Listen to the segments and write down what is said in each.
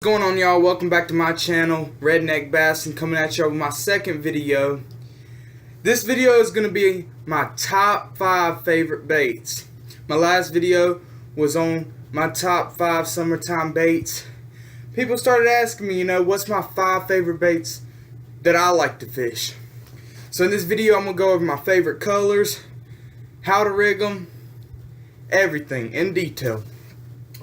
going on, y'all? Welcome back to my channel, Redneck Bassin, coming at y'all with my second video. This video is going to be my top 5 favorite baits. My last video was on my top 5 summertime baits. People started asking me, what's my 5 favorite baits that I like to fish. So in this video, I'm going to go over my favorite colors, how to rig them, everything in detail.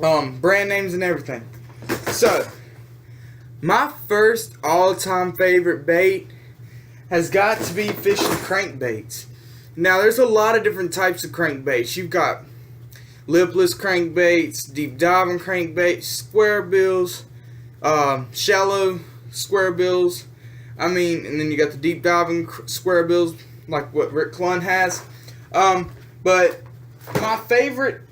Brand names and everything. So, my first all-time favorite bait has got to be fishing crankbaits. Now, there's a lot of different types of crankbaits. You've got lipless crankbaits, deep diving crankbaits, square bills, shallow square bills. And then you got the deep diving square bills, like what Rick Clunn has. But my favorite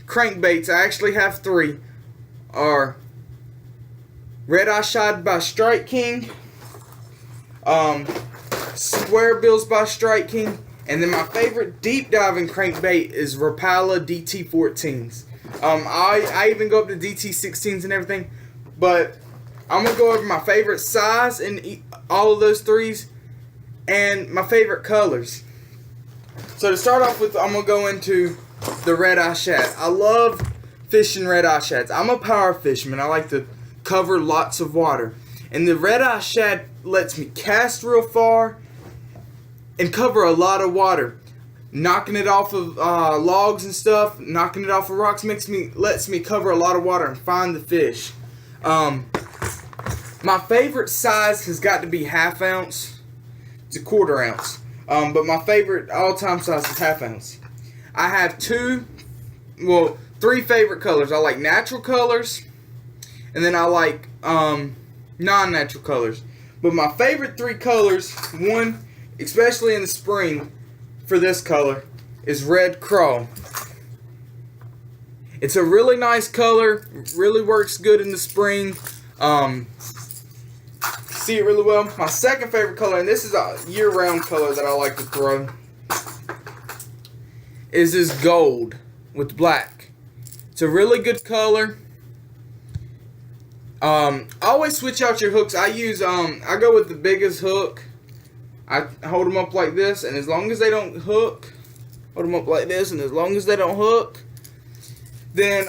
crankbaits, I actually have 3, are Red Eye Shad by Strike King, Square Bills by Strike King, and then my favorite deep diving crankbait is Rapala DT14s. I even go up to DT16s and everything, but I'm going to go over my favorite size in all of those 3s and my favorite colors. So to start off with, I'm going to go into the Red Eye Shad. I love fishing Red Eye Shads. I'm a power fisherman. I like to cover lots of water. And the Red Eye Shad lets me cast real far and cover a lot of water. Knocking it off of logs and stuff, knocking it off of rocks lets me cover a lot of water and find the fish. My favorite size has got to be 1/2 ounce to 1/4 ounce. But my favorite all-time size is 1/2 ounce. I have 3 favorite colors. I like natural colors, and then I like non-natural colors. But my favorite 3 colors, one, especially in the spring, for this color, is red crawl. It's a really nice color. Really works good in the spring. See it really well. My second favorite color, and this is a year-round color that I like to throw, is this gold with black. It's a really good color. Always switch out your hooks. I go with the biggest hook. I hold them up like this, and as long as they don't hook, hold them up like this, and as long as they don't hook, then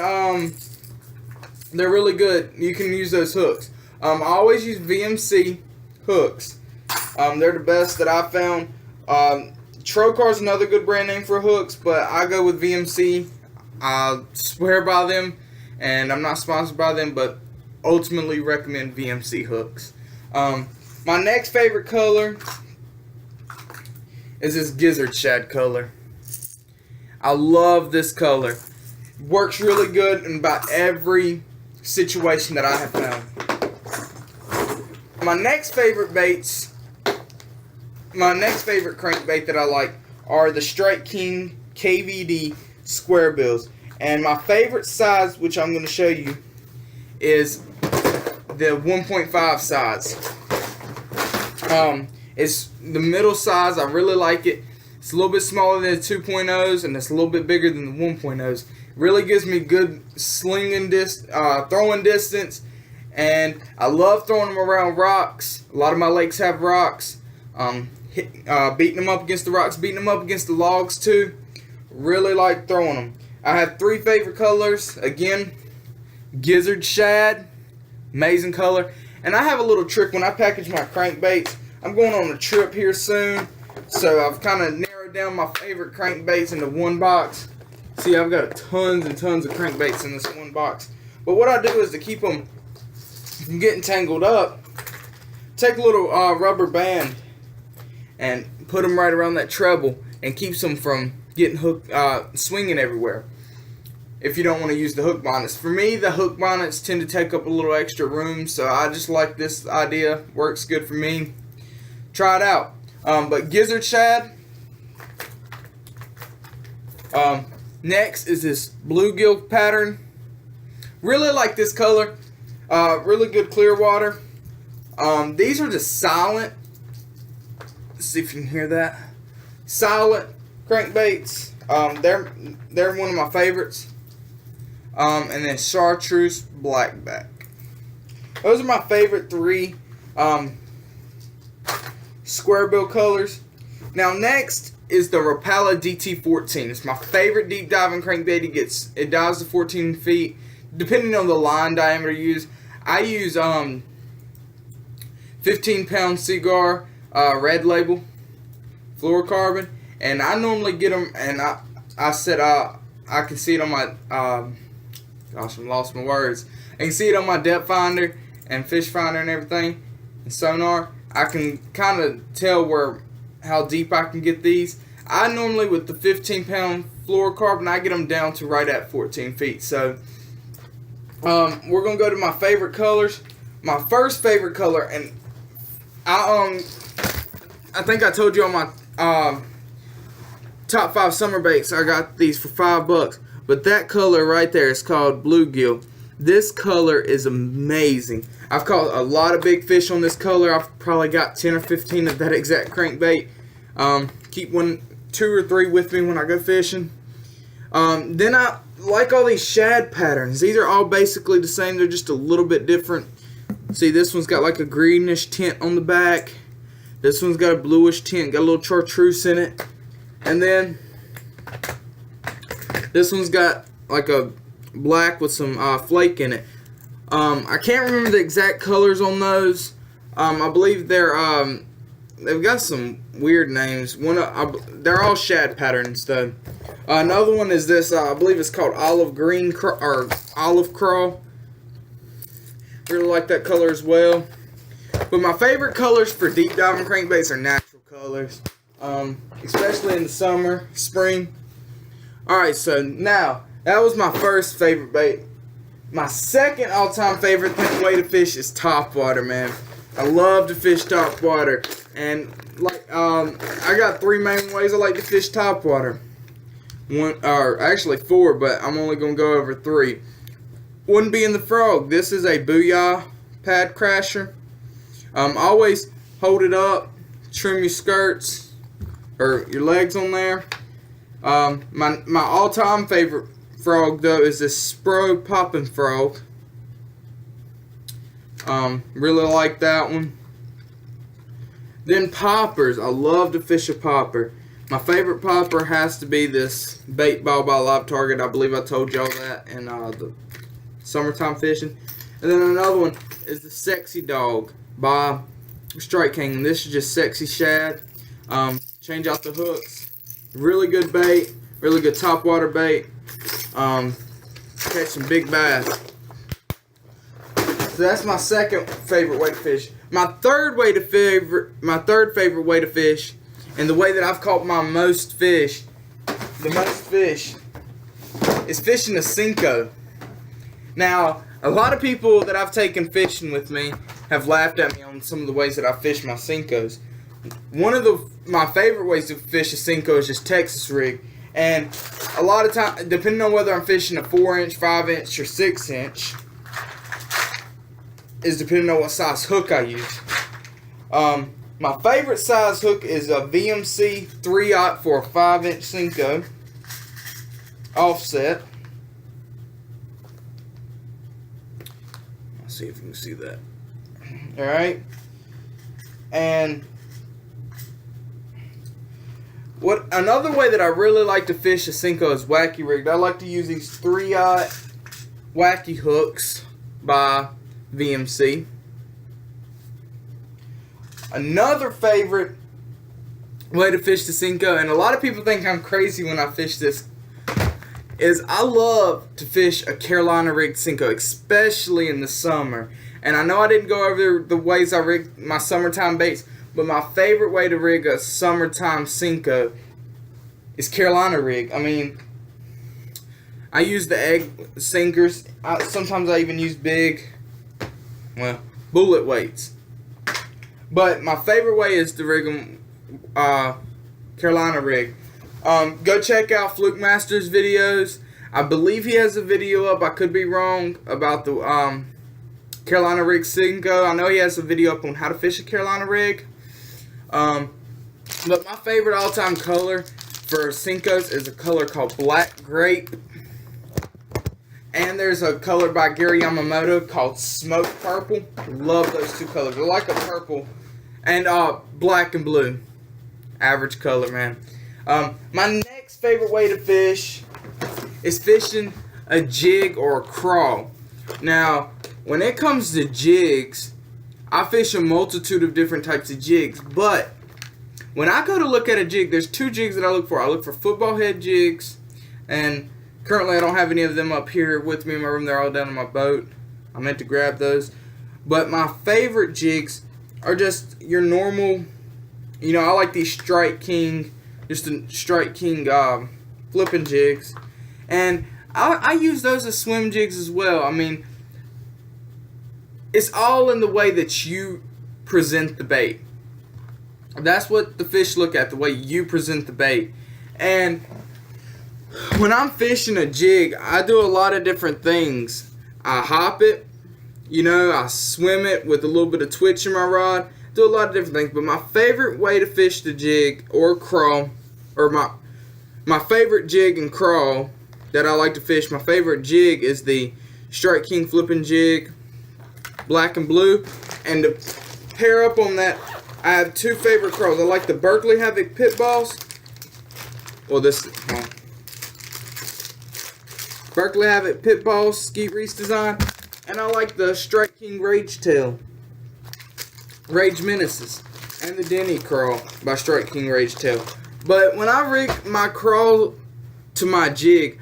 they're really good. You can use those hooks. I always use VMC hooks. They're the best that I found. Trocar's another good brand name for hooks, but I go with VMC. I swear by them, and I'm not sponsored by them, but ultimately recommend VMC hooks. My next favorite color is this Gizzard Shad color. I love this color. Works really good in about every situation that I have found. My next favorite crankbait that I like are the Strike King KVD square bills. And my favorite size, which I'm going to show you, is the 1.5 size. It's the middle size. I really like it. It's a little bit smaller than the 2.0s, and it's a little bit bigger than the 1.0s. Really gives me good throwing distance, and I love throwing them around rocks. A lot of my lakes have rocks. Beating them up against the rocks, beating them up against the logs too. Really like throwing them. I have 3 favorite colors. Again, Gizzard Shad, amazing color. And I have a little trick when I package my crankbaits. I'm going on a trip here soon, so I've kind of narrowed down my favorite crankbaits into one box. See, I've got tons and tons of crankbaits in this one box. But what I do is to keep them from getting tangled up, take a little rubber band and put them right around that treble and keeps them from getting hooked, swinging everywhere. If you don't want to use the hook bonnets. For me, the hook bonnets tend to take up a little extra room, so I just like this idea. Works good for me. Try it out. But Gizzard Shad. Next is this bluegill pattern. Really like this color. Really good clear water. These are just silent. Let's see if you can hear that. Silent crankbaits. They're one of my favorites. And then chartreuse blackback. those are my favorite three square bill colors. Now next is the Rapala DT14. It's my favorite deep diving crankbait. It dives to 14 feet. Depending on the line diameter you use, I use 15-pound Cigar Red Label fluorocarbon, and I normally get them, and I said I can see it on my gosh, I'm lost my words. I can see it on my depth finder and fish finder and everything, and sonar. I can kind of tell how deep I can get these. I normally, with the 15-pound fluorocarbon, I get them down to right at 14 feet. So we're gonna go to my favorite colors. My first favorite color, and I think I told you on my top 5 summer baits, I got these for $5. But that color right there is called bluegill. This color is amazing. I've caught a lot of big fish on this color. I've probably got 10 or 15 of that exact crankbait. Keep 2 or 3 with me when I go fishing. Then I like all these shad patterns. These are all basically the same. They're just a little bit different. See, this one's got like a greenish tint on the back. This one's got a bluish tint, got a little chartreuse in it. And then this one's got like a black with some flake in it. I can't remember the exact colors on those. I believe they've got some weird names. They're all shad patterns though. Another one is this. I believe it's called olive green or olive crawl. Really like that color as well. But my favorite colors for deep diving crankbaits are natural colors, especially in the summer, spring. Alright, so now, that was my first favorite bait. My second all-time favorite way to fish is topwater, man. I love to fish topwater. And, like, I got 3 main ways I like to fish topwater. Actually 4, but I'm only going to go over 3. One being the frog. This is a Booyah pad crasher. Always hold it up, trim your skirts, or your legs on there. My all-time favorite frog though is this Spro Poppin' Frog. Really like that one. Then poppers. I love to fish a popper. My favorite popper has to be this Bait Ball by Live Target. I believe I told y'all that in the summertime fishing. And then another one is the Sexy Dog by Strike King. This is just sexy shad. Change out the hooks. Really good bait. Really good topwater bait. Catch some big bass. So that's my second favorite way to fish. My third favorite way to fish, and the way that I've caught the most fish, is fishing a Senko. Now, a lot of people that I've taken fishing with me have laughed at me on some of the ways that I fish my Senkos. One of my favorite ways to fish a Senko is just Texas rig. And a lot of time, depending on whether I'm fishing a 4-inch, 5-inch, or 6-inch, is depending on what size hook I use. My favorite size hook is a VMC 3/0 for a 5-inch Senko offset. Let's see if you can see that. Alright. And another way that I really like to fish a Senko is wacky rigged. I like to use these 3/0 wacky hooks by VMC. Another favorite way to fish the Senko, and a lot of people think I'm crazy when I fish this, is I love to fish a Carolina rigged Senko, especially in the summer. And I know I didn't go over the ways I rig my summertime baits, but my favorite way to rig a summertime Senko is Carolina rig. I mean, I use the egg sinkers. Sometimes I even use bullet weights. But my favorite way is to rig them Carolina rig. Go check out Fluke Masters videos. I believe he has a video up, I could be wrong, about the Carolina rig Senko. I know he has a video up on how to fish a Carolina rig. But my favorite all-time color for Senkos is a color called Black Grape. And there's a color by Gary Yamamoto called Smoke Purple. Love those two colors. I like a purple. And black and blue. Average color, man. My next favorite way to fish is fishing a jig or a crawl. Now, when it comes to jigs, I fish a multitude of different types of jigs. But when I go to look at a jig, there's two jigs that I look for. I look for football head jigs, and currently I don't have any of them up here with me in my room. They're all down on my boat. I meant to grab those. But my favorite jigs are just your normal, you know, I like these Strike King, just a Strike King flipping jigs. And I use those as swim jigs as well. I mean, it's all in the way that you present the bait. That's what the fish look at, the way you present the bait. And when I'm fishing a jig, I do a lot of different things. I hop it, you know, I swim it with a little bit of twitch in my rod. Do a lot of different things. But my favorite way to fish the jig or crawl, or my favorite jig and crawl that I like to fish, my favorite jig is the Strike King flipping jig, black and blue. And to pair up on that, I have two favorite crawls. I like the Berkley Havoc Pit Boss. Well, Berkley Havoc Pit Boss Skeet Reese design. And I like the Strike King Rage Tail, Rage Menaces. And the Denny Crawl by Strike King Rage Tail. But when I rig my crawl to my jig,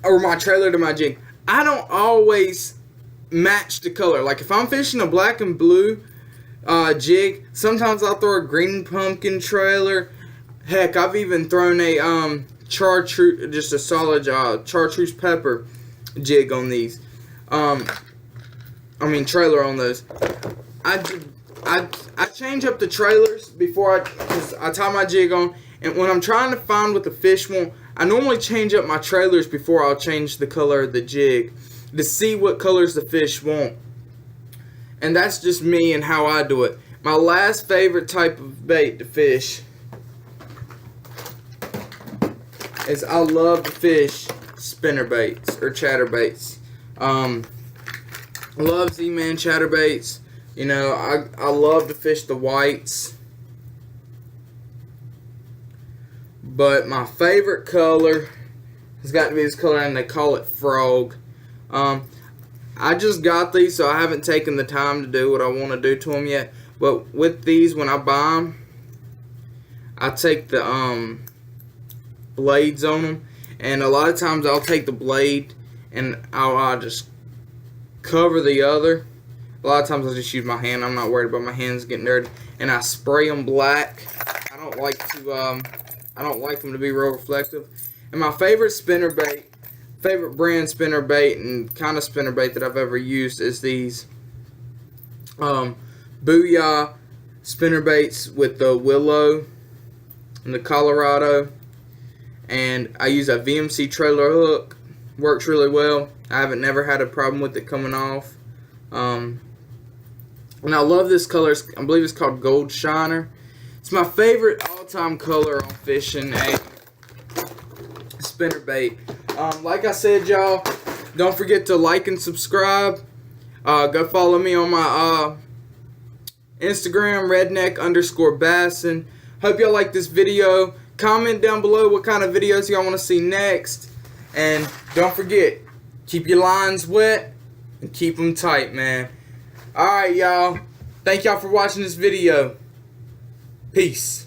or my trailer to my jig, I don't always match the color. Like if I'm fishing a black and blue jig, sometimes I'll throw a green pumpkin trailer. Heck, I've even thrown a chartreuse, just a solid chartreuse pepper jig on these. Trailer on those. I change up the trailers before because I tie my jig on, and when I'm trying to find what the fish want, I normally change up my trailers before I'll change the color of the jig to see what colors the fish want. And that's just me and how I do it. My last favorite type of bait to fish is I love to fish spinner baits or chatter baits. Love Z-Man chatter baits. You know, I love to fish the whites. But my favorite color has got to be this color, and they call it Frog. I just got these, so I haven't taken the time to do what I want to do to them yet. But with these, when I buy them, I take the blades on them. And a lot of times I'll take the blade and I'll just cover the other. A lot of times I'll just use my hand. I'm not worried about my hands getting dirty. And I spray them black. I don't like them to be real reflective. And my favorite spinner bait, favorite brand spinner bait and kind of spinner bait that I've ever used is these Booyah spinner baits with the Willow and the Colorado. And I use a VMC trailer hook. Works really well. I haven't never had a problem with it coming off. And I love this color. I believe it's called Gold Shiner. It's my favorite all-time color on fishing a spinner bait. Like I said, y'all, don't forget to like and subscribe. Go follow me on my Instagram, redneck_bassin. Hope y'all like this video. Comment down below what kind of videos y'all want to see next. And don't forget, keep your lines wet and keep them tight, man. Alright, y'all. Thank y'all for watching this video. Peace.